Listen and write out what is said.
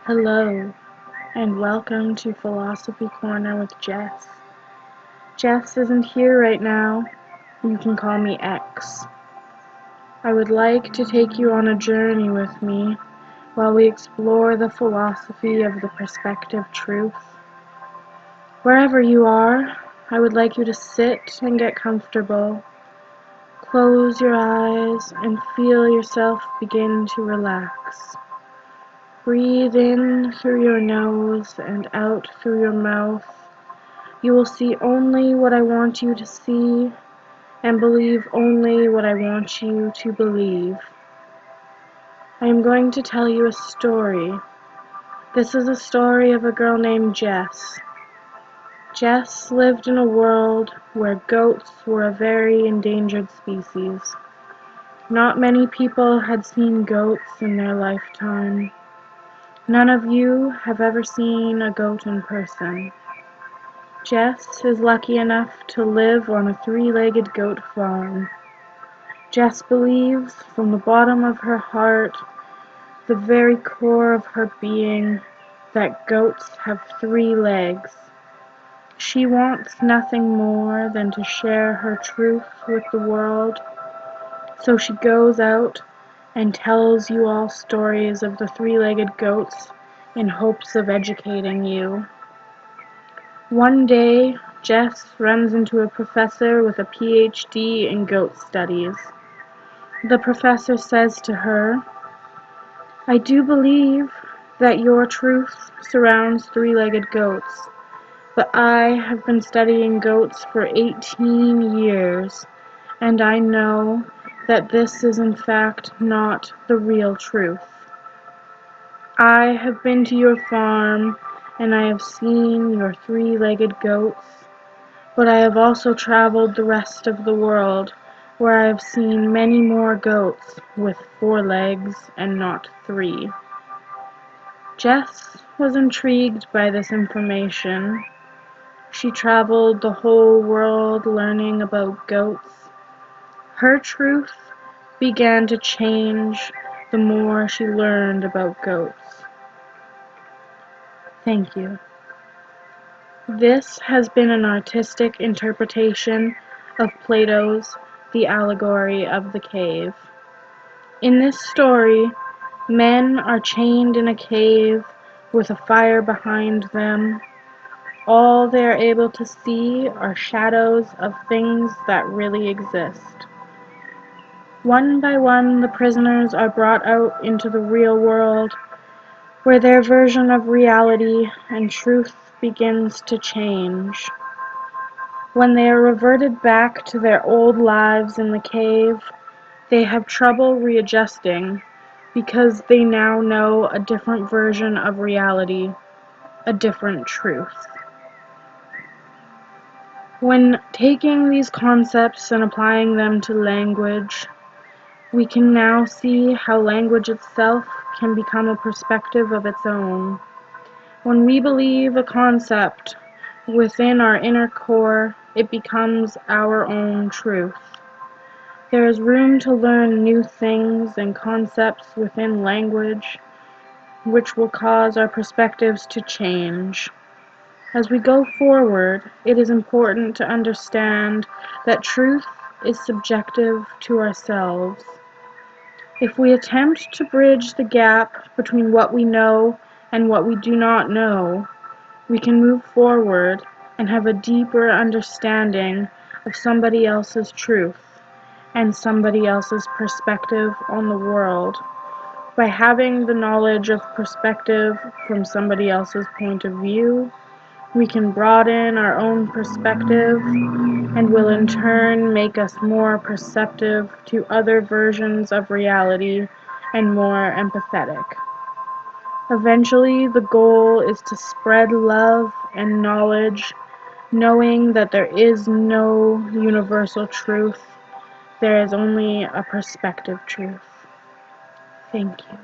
Hello, and welcome to Philosophy Corner with Jess. Jess isn't here right now. You can call me X. I would like to take you on a journey with me while we explore the philosophy of the perspective truth. Wherever you are, I would like you to sit and get comfortable. Close your eyes and feel yourself begin to relax. Breathe in through your nose and out through your mouth. You will see only what I want you to see and believe only what I want you to believe. I am going to tell you a story. This is a story of a girl named Jess. Jess lived in a world where goats were a very endangered species. Not many people had seen goats in their lifetime. None of you have ever seen a goat in person. Jess is lucky enough to live on a three-legged goat farm. Jess believes from the bottom of her heart, the very core of her being, that goats have 3 legs. She wants nothing more than to share her truth with the world, so she goes out and tells you all stories of the 3-legged goats in hopes of educating you. One day, Jess runs into a professor with a PhD in goat studies. The professor says to her, "I do believe that your truth surrounds 3-legged goats, but I have been studying goats for 18 years, and I know that this is in fact not the real truth. I have been to your farm, and I have seen your 3-legged goats, but I have also traveled the rest of the world, where I have seen many more goats with 4 legs and not 3. Jess was intrigued by this information. She traveled the whole world learning about goats. Her truth began to change the more she learned about goats. Thank you. This has been an artistic interpretation of Plato's The Allegory of the Cave. In this story, men are chained in a cave with a fire behind them. All they are able to see are shadows of things that really exist. One by one, the prisoners are brought out into the real world, where their version of reality and truth begins to change. When they are reverted back to their old lives in the cave, they have trouble readjusting because they now know a different version of reality, a different truth. When taking these concepts and applying them to language, we can now see how language itself can become a perspective of its own. When we believe a concept within our inner core, it becomes our own truth. There is room to learn new things and concepts within language, which will cause our perspectives to change. As we go forward, it is important to understand that truth is subjective to ourselves. If we attempt to bridge the gap between what we know and what we do not know, we can move forward and have a deeper understanding of somebody else's truth and somebody else's perspective on the world. By having the knowledge of perspective from somebody else's point of view, we can broaden our own perspective and will in turn make us more perceptive to other versions of reality and more empathetic. Eventually, the goal is to spread love and knowledge, knowing that there is no universal truth, there is only a perspective truth. Thank you.